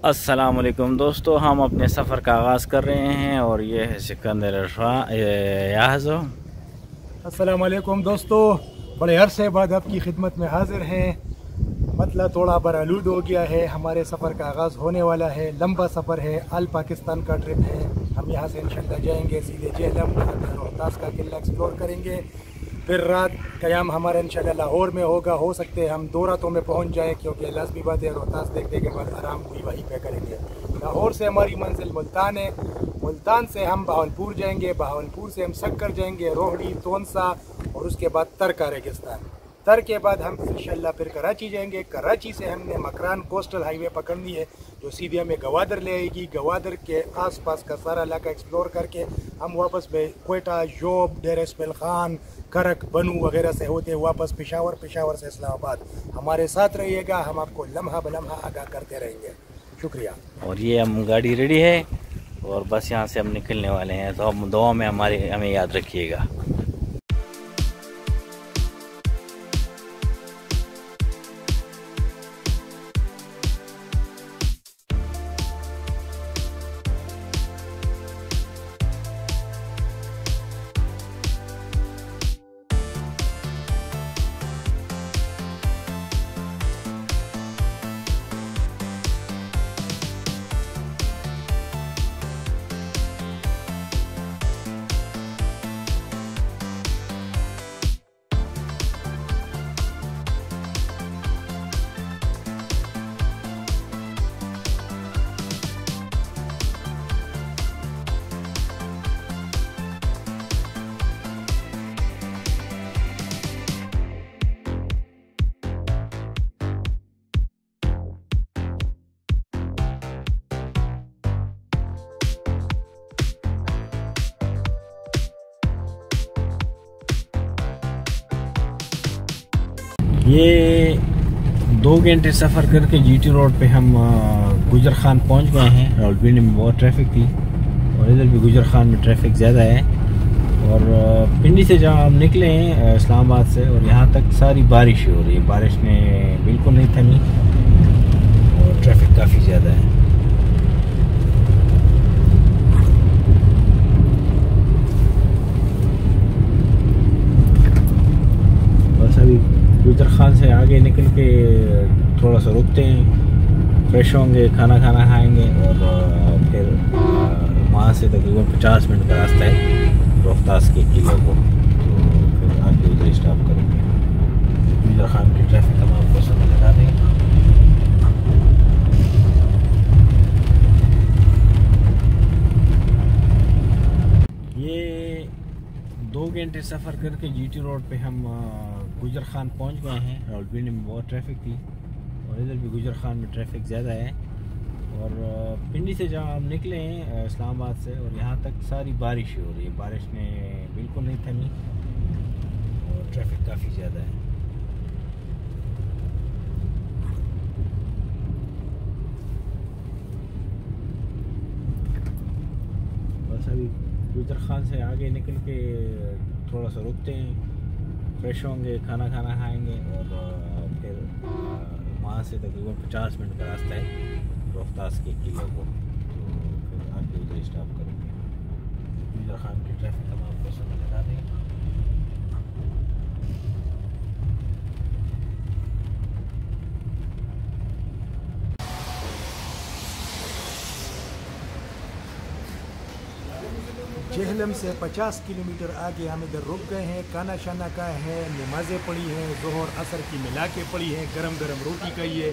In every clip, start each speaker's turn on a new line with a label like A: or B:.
A: अस्सलामुअलैकुम दोस्तों, हम अपने सफ़र का आगाज़ कर रहे हैं और ये है सिकंदर याज़ो।
B: अस्सलामुअलैकुम दोस्तों, बड़े अरसे बाद आपकी खिदमत में हाजिर हैं। मतला थोड़ा बरालूद हो गया है, हमारे सफ़र का आगाज़ होने वाला है। लंबा सफ़र है, आल पाकिस्तान का ट्रिप है। हम यहाँ से इंशाल्लाह जाएंगे सीधे जेहलम, रोहतास का किला एक्सप्लोर करेंगे। फिर रात क़याम हमारा इंशाल्लाह लाहौर में होगा। हो सकते हैं हम 2 रातों में पहुँच जाएँ, क्योंकि लाज़मी बात है रोहतास देखने के बाद आराम भी वहीं पे करेंगे। लाहौर से हमारी मंजिल मुल्तान है। मुल्तान से हम बहावलपुर जाएंगे, बहावलपुर से हम सक्कर जाएंगे, रोहड़ी, तोनसा और उसके बाद तर का रेगिस्तान। तर के बाद हम इंशाल्लाह फिर कराची जाएंगे। कराची से हमने मकरान कोस्टल हाईवे पकड़नी है, जो सीधे हमें गवादर ले आएगी। गवादर के आसपास का सारा इलाका एक्सप्लोर करके हम वापस में क्वेटा, जोब, डेर इस्माइल खान, करक, बनू वगैरह से होते वापस पेशावर, पेशावर से इस्लामाबाद। हमारे साथ रहिएगा, हम आपको लम्हा बलम्हा आगाह करते रहेंगे। शुक्रिया।
A: और ये हम गाड़ी रेडी है और बस यहाँ से हम निकलने वाले हैं, तो हम दुआ में हमें याद रखिएगा। ये 2 घंटे सफ़र करके जीटी रोड पे हम गुजर खान पहुंच गए हैं। रावलपिंडी में बहुत ट्रैफिक थी और इधर भी गुजर खान में ट्रैफिक ज़्यादा है। और पिंडी से जहाँ हम निकले हैं इस्लामाबाद से, और यहाँ तक सारी बारिश हो रही है। बारिश ने बिल्कुल नहीं थमी और ट्रैफिक काफ़ी ज़्यादा है। बस अभी गुजर खान से आगे निकल के थोड़ा सा रुकते हैं, फ्रेश होंगे, खाना खाएंगे और फिर वहाँ से तकरीबन 50 मिनट का रास्ता है रोहतास के किले को, तो फिर आगे उधर स्टॉप करेंगे। गुजर खान की ट्रैफिक हम आपको समझ लगा देंगे। ये 2 घंटे सफ़र करके जीटी रोड पे हम गुजर खान पहुंच गए हैं। रावलपिंडी में बहुत ट्रैफिक थी और इधर भी गुजर खान में ट्रैफिक ज़्यादा है। और पिंडी से जहाँ हम निकले हैं इस्लामाबाद से, और यहाँ तक सारी बारिश हो रही है। बारिश ने बिल्कुल नहीं थमी और ट्रैफिक काफ़ी ज़्यादा है। बस अभी गुजर खान से आगे निकल के थोड़ा सा रुकते हैं, फ्रेश होंगे, खाना खाएंगे और फिर वहाँ से तकरीबन 50 मिनट का रास्ता है रोहतास के किले को, तो फिर आगे उधर स्टॉप करेंगे। गुजर खान की ट्रैफिक हम आपको समझ लगा देंगे।
B: जेहलम से 50 किलोमीटर आगे हम इधर रुक गए हैं। खाना शाना का है, नमाज़ें पढ़ी हैं, ज़ोहर असर की मिला के पढ़ी हैं, गरम गरम रोटी खाई है।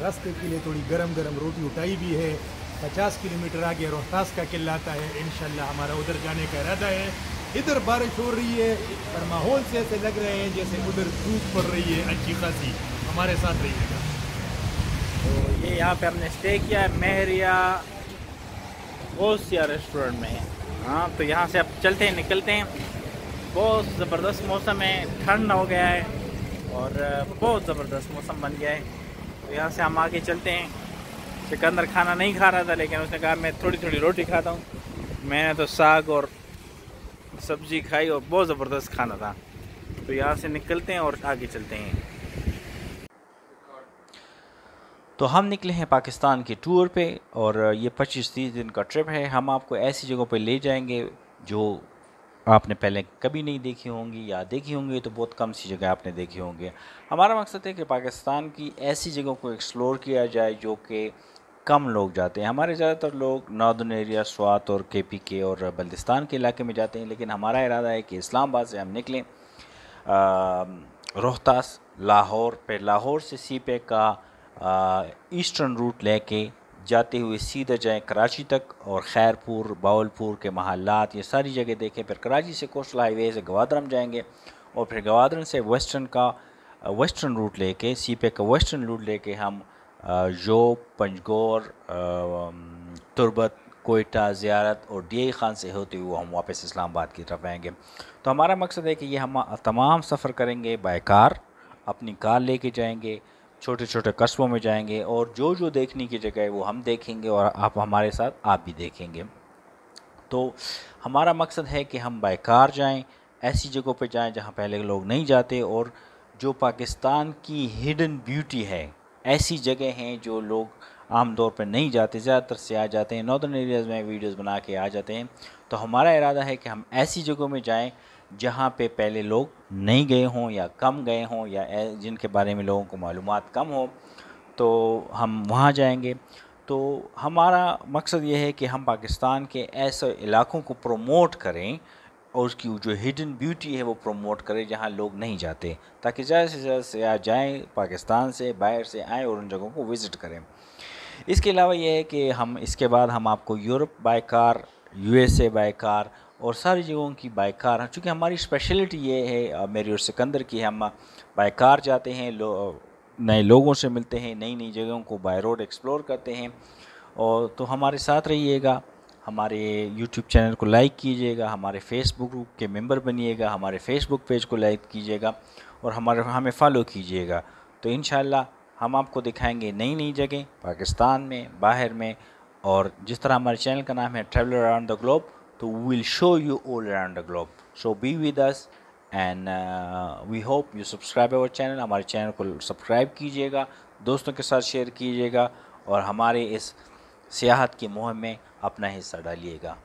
B: रास्ते के लिए थोड़ी गरम गरम रोटी उठाई भी है। 50 किलोमीटर आगे रोहतास का किला आता है। इंशाल्लाह हमारा उधर जाने का इरादा है। इधर बारिश हो रही है पर माहौल से ऐसे लग रहे हैं जैसे उधर धूप पड़ रही है अच्छी खासी। हमारे साथ रहिएगा।
A: तो ये यहाँ पे हमने स्टे किया है महरिया गोसिया रेस्टोरेंट में। हाँ, तो यहाँ से अब चलते हैं, निकलते हैं। बहुत ज़बरदस्त मौसम है, ठंड हो गया है और बहुत ज़बरदस्त मौसम बन गया है। तो यहाँ से हम आगे चलते हैं। सिकंदर खाना नहीं खा रहा था, लेकिन उसने कहा मैं थोड़ी थोड़ी रोटी खाता हूँ। मैंने तो साग और सब्ज़ी खाई और बहुत ज़बरदस्त खाना था। तो यहाँ से निकलते हैं और आगे चलते हैं। तो हम निकले हैं पाकिस्तान के टूर पे और ये 25-30 दिन का ट्रिप है। हम आपको ऐसी जगहों पे ले जाएंगे जो आपने पहले कभी नहीं देखी होंगी, या देखी होंगी तो बहुत कम सी जगह आपने देखी होंगी। हमारा मकसद है कि पाकिस्तान की ऐसी जगहों को एक्सप्लोर किया जाए जो कि कम लोग जाते हैं। हमारे ज़्यादातर लोग नॉर्दर्न एरिया, स्वात और KPK और बल्तिस्तान के इलाके में जाते हैं, लेकिन हमारा इरादा है कि इस्लामाबाद से हम निकलें रोहतास, लाहौर, फिर लाहौर से सीपे का ईस्टर्न रूट लेके जाते हुए सीधे जाएं कराची तक और खैरपुर, बावलपुर के महल्लात, ये सारी जगह देखें। फिर कराची से कोस्टल हाईवे से गवादरम जाएंगे और फिर गवादरम से वेस्टर्न रूट लेके, सीपे का वेस्टर्न रूट लेके हम जोब, पंजगोर, तुरबत, कोयटा, ज़ियारत और DI खान से होते हुए हम वापस इस्लामाबाद की तरफ आएंगे। तो हमारा मकसद है कि ये हम तमाम सफ़र करेंगे बाय कार, अपनी कार लेके जाएंगे, छोटे छोटे कस्बों में जाएंगे और जो जो देखने की जगह है वो हम देखेंगे और आप हमारे साथ आप भी देखेंगे। तो हमारा मकसद है कि हम बाय कार जाएं, ऐसी जगहों पे जाएं जहां पहले लोग नहीं जाते और जो पाकिस्तान की हिडन ब्यूटी है, ऐसी जगह हैं जो लोग आम तौर पर नहीं जाते, ज़्यादातर से आ जाते हैं नॉर्दर्न एरियाज़ में वीडियोस बना के आ जाते हैं। तो हमारा इरादा है कि हम ऐसी जगहों में जाएं जहाँ पे पहले लोग नहीं गए हों या कम गए हों या जिनके बारे में लोगों को मालूमात कम हो, तो हम वहाँ जाएंगे। तो हमारा मकसद ये है कि हम पाकिस्तान के ऐसे इलाकों को प्रमोट करें और उसकी जो हिडन ब्यूटी है वो प्रमोट करें जहाँ लोग नहीं जाते, ताकि ज़्यादा से ज़्यादा से जाएँ पाकिस्तान से, बाहर से आएँ और उन जगहों को विज़िट करें। इसके अलावा ये है कि हम इसके बाद हम आपको Europe by car, USA by car और सारी जगहों की बाय कार, चूँकि हमारी स्पेशलिटी ये है मेरी और सिकंदर की, हम बाय कार जाते हैं, नए लोगों से मिलते हैं, नई नई जगहों को बाय रोड एक्सप्लोर करते हैं। और तो हमारे साथ रहिएगा, हमारे YouTube चैनल को लाइक कीजिएगा, हमारे फेसबुक ग्रुप के मेंबर बनिएगा, हमारे फेसबुक पेज को लाइक कीजिएगा और हमें फॉलो कीजिएगा। तो इंशाल्लाह हम आपको दिखाएंगे नई नई जगह पाकिस्तान में, बाहर में। और जिस तरह हमारे चैनल का नाम है ट्रैवलर अराउंड द ग्लोब, तो we will show you all around the globe. So be with us and we hope you subscribe our channel. हमारे चैनल को सब्सक्राइब कीजिएगा, दोस्तों के साथ शेयर कीजिएगा और हमारे इस सियाहत की मुहिम में अपना हिस्सा डालिएगा।